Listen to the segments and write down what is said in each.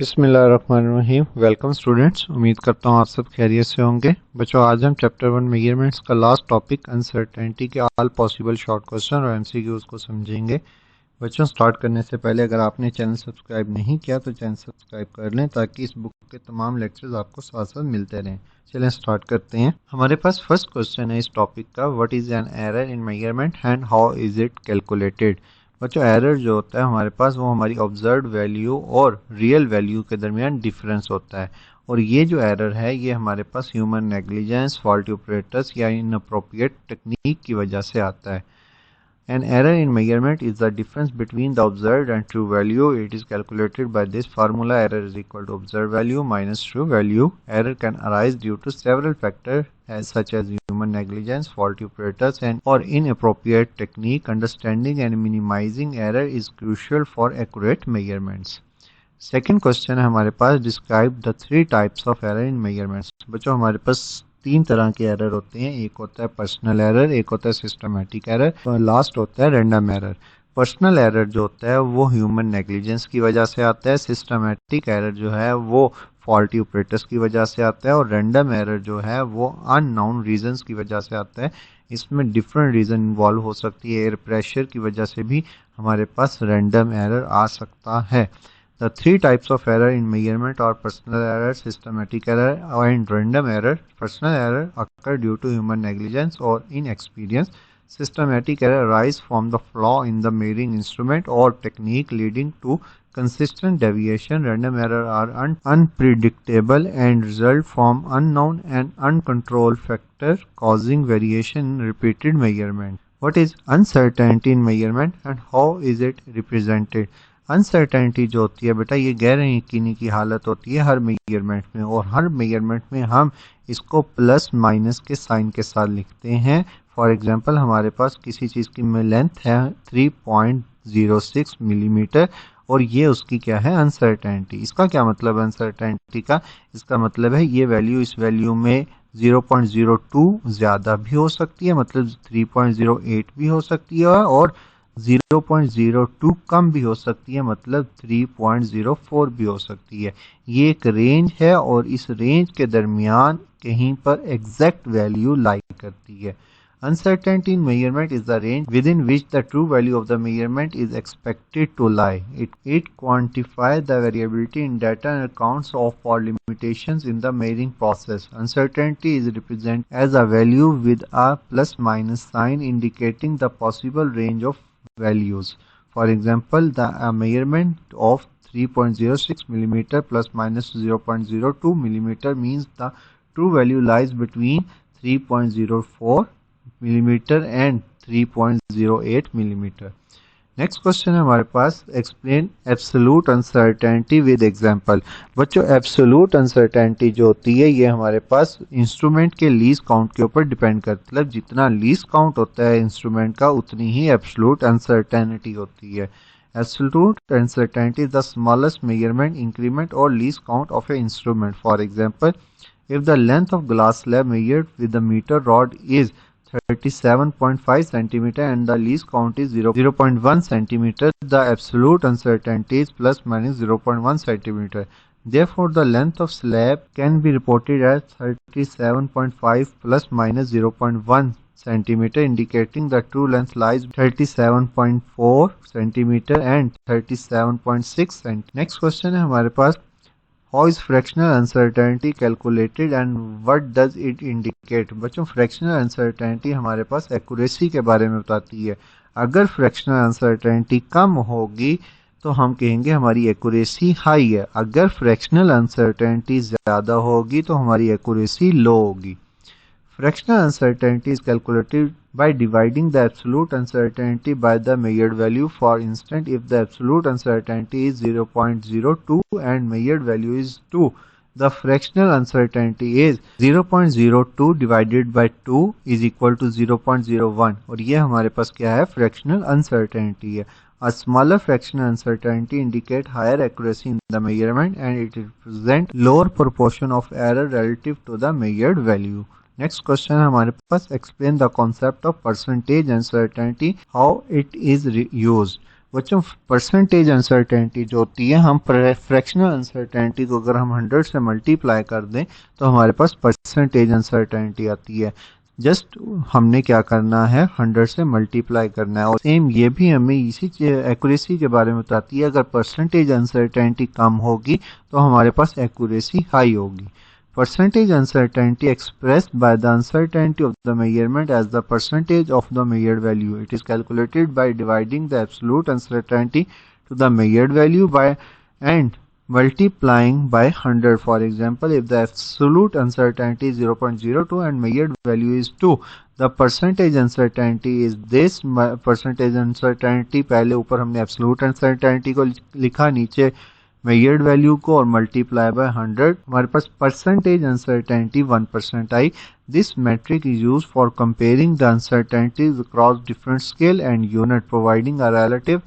बिस्मिल्लाहिर्रहमानिर्रहीम। Welcome students, उम्मीद करता हूँ आप सब खैरियत से होंगे। बच्चों, आज हम चैप्टर 1 मेजरमेंट्स का लास्ट टॉपिक अनसर्टेनिटी के ऑल पॉसिबल शॉर्ट क्वेश्चन और एमसीक्यूज को समझेंगे। बच्चों, स्टार्ट करने से पहले अगर आपने चैनल सब्सक्राइब नहीं किया तो चैनल सब्सक्राइब कर लें ताकि इस बुक के तमाम लेक्चर्स आपको साथ साथ मिलते रहें। चलें स्टार्ट करते हैं। हमारे पास फर्स्ट क्वेश्चन है इस टॉपिक का, what is an error in measurement and how is it calculated. बच्चों, एरर जो होता है हमारे पास वो हमारी ऑब्जर्व वैल्यू और रियल वैल्यू के दरमियान डिफरेंस होता है, और ये जो एरर है ये हमारे पास ह्यूमन नेग्लिजेंस, फॉल्टी ऑपरेटर्स या इनअप्रोप्रिएट टेक्निक की वजह से आता है। An error in measurement is the difference between the observed and true value. It is calculated by this formula. Error is equal to observed value minus true value. Error can arise due to several factors such as human negligence, faulty operators, and or inappropriate technique. Understanding and minimizing error is crucial for accurate measurements. Second question है हमारे पास, describe the 3 types of error in measurements. बच्चों, हमारे पास 3 तरह के error होते हैं। एक होता है पर्सनल एरर, एक होता है सिस्टमैटिक एरर और लास्ट होता है रैंडम एरर। पर्सनल एरर जो होता है वो ह्यूमन नेग्लिजेंस की वजह से आता है, सिस्टमैटिक एरर जो है वो फॉल्टी ऑपरेटर्स की वजह से आता है, और रैंडम एरर जो है वो अननोन रीजंस की वजह से आता है। इसमें डिफरेंट रीजन इन्वॉल्व हो सकती है, एयर प्रेशर की वजह से भी हमारे पास रैंडम एरर आ सकता है। The 3 types of error in measurement are personal error, systematic error, and random error. Personal error occur due to human negligence or inexperience. Systematic error arise from the flaw in the measuring instrument or technique leading to consistent deviation. Random error are unpredictable and result from unknown and uncontrolled factors causing variation in repeated measurement. What is uncertainty in measurement and how is it represented? Uncertainty जो होती है बेटा, ये गैर यकीनी की हालत होती है हर मेजरमेंट में, और हर मेजरमेंट में हम इसको प्लस माइनस के साइन के साथ लिखते हैं। फॉर एग्जांपल, हमारे पास किसी चीज़ की लेंथ है 3.06 मिलीमीटर और ये उसकी क्या है, अनसर्टेनिटी। इसका क्या मतलब है अनसर्टेनिटी का? इसका मतलब है ये वैल्यू इस वैल्यू में 0.02 ज़्यादा भी हो सकती है, मतलब 3.08 भी हो सकती है, और 0.02 कम भी हो सकती है, मतलब 3.04 भी हो सकती है। ये एक रेंज है और इस रेंज के दरमियान कहीं पर एग्जैक्ट वैल्यू लाई करती है। Uncertainty in measurement is the range within which the true value of the measurement is expected to lie. It quantifies the variability in data and accounts for limitations in the measuring process. Uncertainty is represented as a value with a plus minus sign indicating the possible range of values. For example, the measurement of 3.06 millimeter plus minus 0.02 millimeter means the true value lies between 3.04 millimetre and 3.08 millimetre. Next question है हमारे पास, explain absolute uncertainty with example. बच्चों, absolute uncertainty जो होती है ये हमारे पास इंस्ट्रूमेंट के लीस्ट काउंट के ऊपर डिपेंड करती है, मतलब जितना लीस्ट काउंट होता है इंस्ट्रूमेंट का उतनी ही एब्सोल्यूट अनसर्टेनिटी होती है। Absolute uncertainty is the smallest measurement increment और least count of a instrument. For example, if the length of glass slab measured with the metre rod is 37.5 centimeter and the least count is 0.1 centimeter, the absolute uncertainty is plus minus 0.1 centimeter. Therefore, the length of slab can be reported as 37.5 plus minus 0.1 centimeter, indicating the true length lies 37.4 centimeter and 37.6 centimeter. Next question है हमारे पास, How is fractional uncertainty calculated and what does it indicate? बच्चों, fractional uncertainty हमारे पास accuracy के बारे में बताती है। अगर fractional uncertainty कम होगी तो हम कहेंगे हमारी accuracy high है, अगर fractional uncertainty ज़्यादा होगी तो हमारी accuracy low होगी। Fractional uncertainty is calculated by dividing the absolute uncertainty by the measured value. For instance, if the absolute uncertainty is 0.02 and measured value is 2, the fractional uncertainty is 0.02 divided by 2 is equal to 0.01, और ये हमारे पास क्या है, fractional uncertainty है। A smaller fractional uncertainty indicate higher accuracy in the measurement and it represent lower proportion of error relative to the measured value. Next question है हमारे पास, explain the concept of percentage uncertainty, how it is used. बच्चों percentage uncertainty जो होती है, हम fractional uncertainty को अगर हम 100 से मल्टीप्लाई कर दें तो हमारे पास परसेंटेज अनसर्टेनिटी आती है। जस्ट हमने क्या करना है, 100 से मल्टीप्लाई करना है। और सेम ये भी हमें इसी एक्यूरेसी के बारे में बताती है, अगर परसेंटेज अनसर्टेनिटी कम होगी तो हमारे पास एक्यूरेसी हाई होगी। Percentage uncertainty expressed by the uncertainty of the measurement as the percentage of the measured value. It is calculated by dividing the absolute uncertainty to the measured value by and multiplying by 100. For example, if the absolute uncertainty is 0.02 and measured value is 2, the percentage uncertainty is this. Percentage uncertainty पहले ऊपर हमने absolute uncertainty को लिखा, नीचे measured value को और multiply by 100, हमारे पास परसेंटेज अनसर्टेनिटी 1% आई। This metric is use for comparing the uncertainties across different scale and unit, providing a relative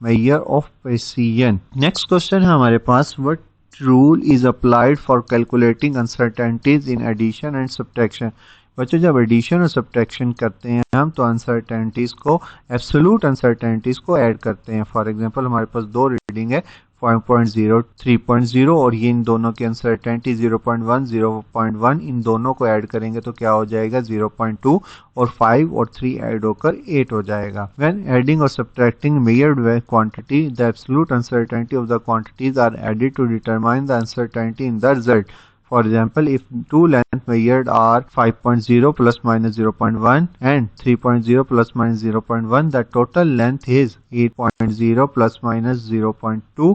measure of precision. Next question है हमारे पास, what rule is applied for calculating uncertainties in addition and subtraction. बच्चों जब addition और subtraction करते हैं हम तो अनसर्टेनिटीज को, एब्सोल्यूट अनसर्टेनिटीज को ऐड करते हैं। फॉर एग्जांपल हमारे पास दो रीडिंग है 5.0 3.0 और ये इन दोनों की अनसर्टेनिटी 0.1 0.1, इन दोनों को ऐड करेंगे तो क्या हो जाएगा 0.2 और 5 और 3 ऐड होकर 8 हो जाएगा। When adding or subtracting measured quantity, the absolute uncertainty of the quantities are added to determine the uncertainty in the result. For example, if two lengths measured are 5.0 plus minus 0.1 and 3.0 plus minus 0.1, the total length is 8.0 plus minus 0.2.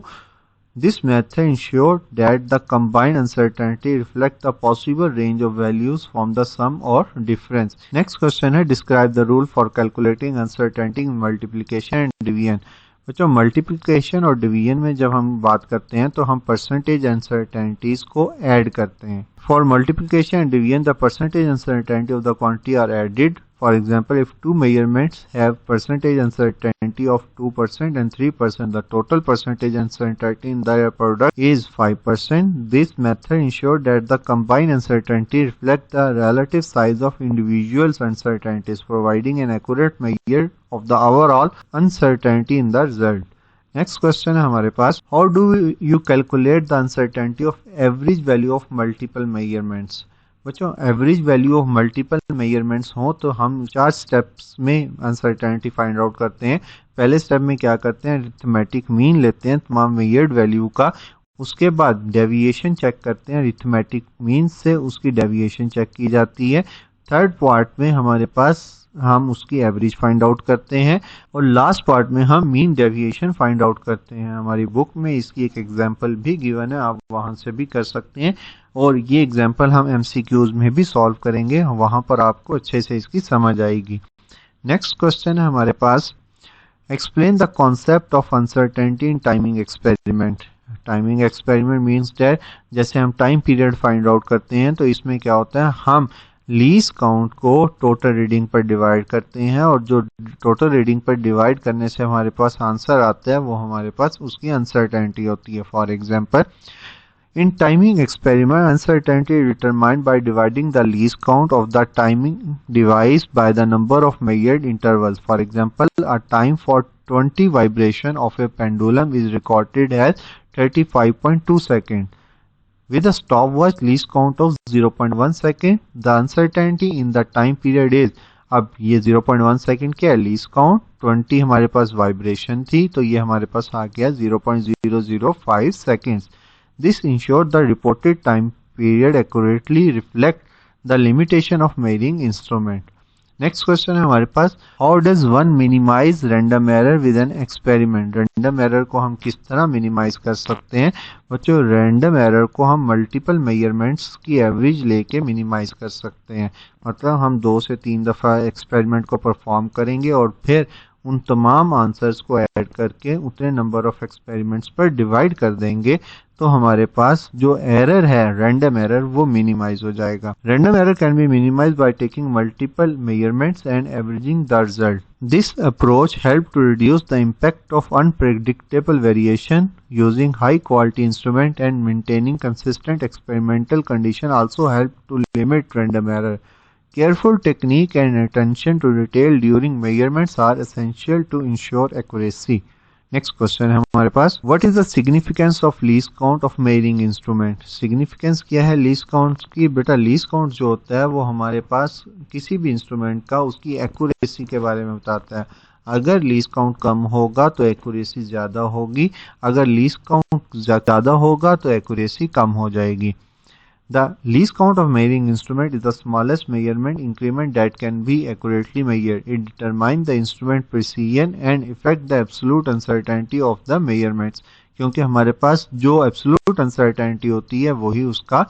This method ensures that the combined uncertainty reflects the possible range of values from the sum or difference. Next question है, describe the rule for calculating uncertainty in multiplication and division. बच्चों multiplication और division में जब हम बात करते हैं तो हम परसेंटेज अनसर्टेनिटीज को ऐड करते हैं। For multiplication and division the percentage uncertainty of the quantity are added. For example, if two measurements have percentage uncertainty of 2% and 3%, the total percentage uncertainty in their product is 5%. This method ensures that the combined uncertainty reflects the relative size of individual uncertainties, providing an accurate measure of the overall uncertainty in the result. Next question है हमारे पास, how do you calculate the uncertainty of average value of multiple measurements? बच्चों average value of multiple measurements हो तो हम 4 steps में uncertainty find out करते हैं। पहले स्टेप में क्या करते हैं, अरिथमेटिक मीन लेते हैं तमाम मेजर्ड वैल्यू का, उसके बाद डेविएशन चेक करते हैं, अरिथमेटिक मीन से उसकी डेविएशन चेक की जाती है। थर्ड पार्ट में हमारे पास हम उसकी एवरेज फाइंड आउट करते हैं और लास्ट पार्ट में हम मीन डेविएशन फाइंड आउट करते हैं। हमारी बुक में इसकी एक एग्जांपल भी गिवन है, आप वहां से भी कर सकते हैं और ये एग्जांपल हम एमसीक्यूज में भी सॉल्व करेंगे, वहां पर आपको अच्छे से इसकी समझ आएगी। नेक्स्ट क्वेश्चन है हमारे पास, explain the concept of uncertainty in timing experiment. Timing experiment means that जैसे हम टाइम पीरियड फाइंड आउट करते हैं तो इसमें क्या होता है, हम लीस्ट काउंट को टोटल रीडिंग पर डिवाइड करते हैं और जो टोटल रीडिंग पर डिवाइड करने से हमारे पास आंसर आता है वो हमारे पास उसकी अनसर्टेनिटी होती है। For example, in timing experiment, uncertainty is determined by dividing the least count of the timing device by the number of measured intervals. For example, a time for 20 vibration of a pendulum is recorded as 35.2 seconds. With a stopwatch least count of 0.1 second, the uncertainty in the time period is, अब ये 0.1 second क्या है, least count, 20 हमारे पास vibration थी तो ये हमारे पास आ गया 0.005 seconds. This ensures the reported time period accurately reflect the limitation of measuring instrument. Next question है हमारे पास, how does one minimize random error with an experiment? Random error को हम किस तरह minimize कर सकते हैं? बच्चों random error को हम multiple measurements की एवरेज लेके minimize कर सकते हैं। मतलब हम 2 से 3 दफ़ा एक्सपेरिमेंट को परफॉर्म करेंगे और फिर उन तमाम आंसर्स को ऐड करके उतने नंबर ऑफ एक्सपेरिमेंट्स पर डिवाइड कर देंगे तो हमारे पास जो एरर है रैंडम एरर वो मिनिमाइज हो जाएगा। Random error can be minimise by taking multiple measurements and averaging the result. This approach help to reduce the impact of unpredictable variation using high quality instrument and maintaining consistent experimental condition also help to limit random error. Careful technique and attention to detail during measurements are essential to ensure accuracy. Next question है हमारे पास, what is the significance of least count of measuring instrument. Significance क्या है least count की? बेटा least count जो होता है वो हमारे पास किसी भी इंस्ट्रूमेंट का उसकी एक्यूरेसी के बारे में बताता है। अगर लीस्ट काउंट कम होगा तो एक्यूरेसी ज़्यादा होगी, अगर लीस्ट काउंट ज़्यादा होगा तो एक्यूरेसी कम हो जाएगी। The least count of measuring instrument is the smallest measurement increment that can be accurately measured. It determines the instrument precision and affect the absolute uncertainty of the measurements. क्योंकि हमारे पास जो absolute uncertainty होती है वही उसका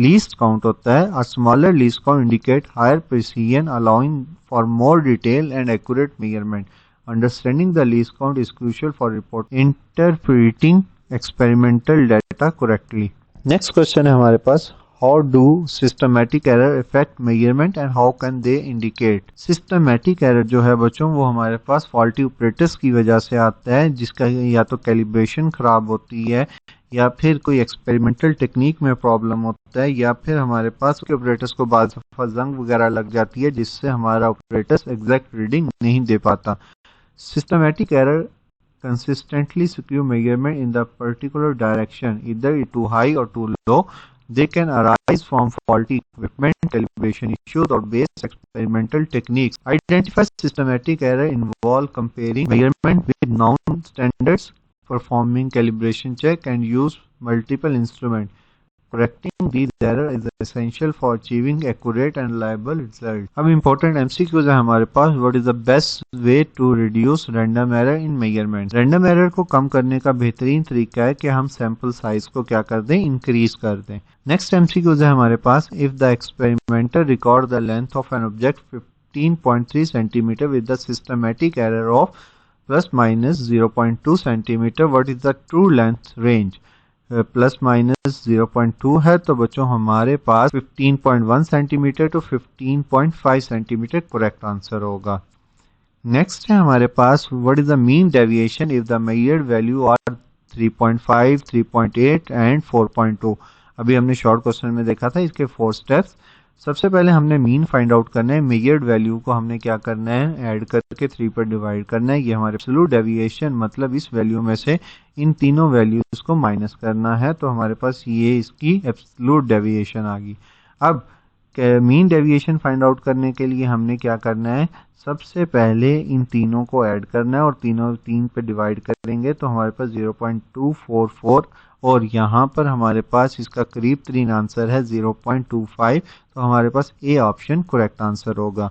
least count होता है। A smaller least count indicate higher precision, allowing for more detailed and accurate measurement. Understanding the least count is crucial for interpreting experimental data correctly. Next question है हमारे पास, how do systematic error effect measurement and how can they indicate. Systematic error जो है बच्चों वो हमारे पास faulty operators की वजह से आता है, जिसका या तो कैलिब्रेशन खराब होती है या फिर कोई एक्सपेरिमेंटल टेक्निक में प्रॉब्लम होता है या फिर हमारे पास ऑपरेटर्स को बाद दफा जंग वगैरह लग जाती है जिससे हमारा ऑपरेटर्स एग्जैक्ट रीडिंग नहीं दे पाता। Systematic error consistently skew measurement in the particular direction, either too high or too low. They can arise from faulty equipment, calibration issues, or basic experimental techniques. Identify systematic error involve comparing measurement with known standards, performing calibration check, and use multiple instruments. Correcting these errors is essential for achieving accurate and reliable results. अब important MCQs है हमारे पास, what is the best way to reduce random error in measurement। random error को कम करने का बेहतरीन तरीका है कि हम sample size को क्या कर दें, increase कर दें। next MCQs है हमारे पास, if the experimenter record the length of an object 15.3 cm with the systematic error of plus minus 0.2 cm, what is the true length range। Plus minus 0.2 है तो बच्चों हमारे पास 15.1 centimetre to 15.5 centimetre correct answer होगा। Next है हमारे पास, what is the mean deviation if the measured value are 3.5, 3.8 and 4.2। अभी हमने शॉर्ट क्वेश्चन में देखा था इसके 4 स्टेप्स। सबसे पहले हमने मीन फाइंड आउट करना है, मेजर्ड वैल्यू को हमने क्या करना है, ऐड करके 3 पर डिवाइड करना है। ये हमारे एब्सोल्यूट डेविएशन मतलब इस वैल्यू में से इन तीनों वैल्यूज को माइनस करना है, तो हमारे पास ये इसकी एब्सोल्यूट डेविएशन आ गई। अब मीन डेविएशन फाइंड आउट करने के लिए हमने क्या करना है, सबसे पहले इन तीनों को ऐड करना है और तीनों 3 पे डिवाइड करेंगे तो हमारे पास 0.244 और यहाँ पर हमारे पास इसका करीब तरीन आंसर है 0.25, तो हमारे पास ए ऑप्शन करेक्ट आंसर होगा।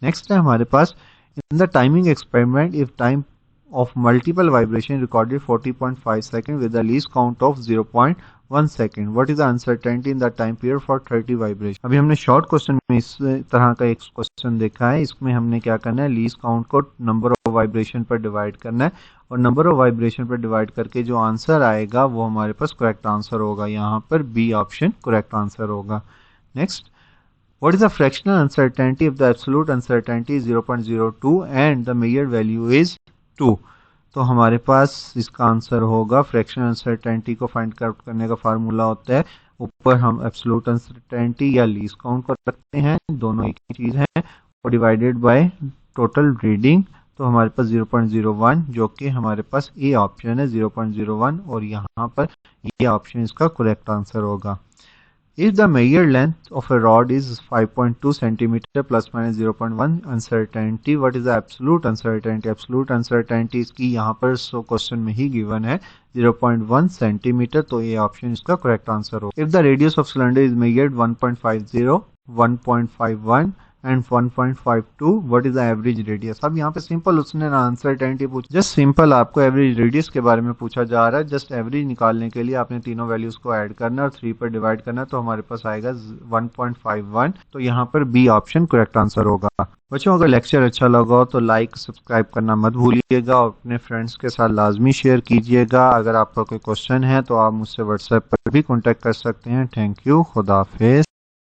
नेक्स्ट है हमारे पास, in the timing experiment if time of multiple vibration recorded 40.5 seconds with the least count of 0.1 second. What is the uncertainty in the time period for 30 vibration? अभी हमने short question में इस तरह का एक क्वेश्चन देखा है, इसमें हमने क्या करना है, लीस्ट काउंट को नंबर ऑफ वाइब्रेशन पर डिवाइड करना है और नंबर ऑफ वाइब्रेशन पर डिवाइड करके जो आंसर आएगा वो हमारे पास करेक्ट आंसर होगा। यहाँ पर बी ऑप्शन करेक्ट आंसर होगा। Next, what is the fractional uncertainty if the absolute uncertainty is 0.02 and the measured value is 2? तो हमारे पास इसका आंसर होगा, फ्रैक्शनल अनसर्टेनिटी को फाइंड आउट करने का फार्मूला होता है, ऊपर हम एब्सोल्यूट अनसर्टेनिटी या लीस्ट काउंट को रखते हैं, दोनों एक ही चीज है, और डिवाइडेड बाय टोटल रीडिंग, तो हमारे पास 0.01 जो कि हमारे पास ए ऑप्शन है 0.01 और यहाँ पर ये ऑप्शन इसका करेक्ट आंसर होगा। If the measured length of a rod is 5.2 cm plus minus 0.1 uncertainty, what is the absolute uncertainty? Absolute uncertainty इसकी यहाँ पर क्वेश्चन में ही गिवन है 0.1 cm, तो ये ऑप्शन इसका करेक्ट आंसर हो। If the radius of cylinder is measured 1.50, 1.51 and 1.52, what is the average radius? अब यहाँ पे सिंपल उसने ना अनसर्टेनिटी पूछा, जस्ट सिंपल आपको एवरेज रेडियस के बारे में पूछा जा रहा है। जस्ट एवरेज निकालने के लिए आपने तीनों वैल्यूज को ऐड करना है और 3 पर डिवाइड करना है, तो हमारे पास आएगा 1.51, तो यहाँ पर बी ऑप्शन करेक्ट आंसर होगा। बच्चों अगर लेक्चर अच्छा लगा हो तो लाइक सब्सक्राइब करना मत भूलिएगा और अपने फ्रेंड्स के साथ लाजमी शेयर कीजिएगा। अगर आपका कोई क्वेश्चन है तो आप मुझसे व्हाट्सएप पर भी कॉन्टेक्ट कर सकते हैं। थैंक यू, खुदा हाफिज।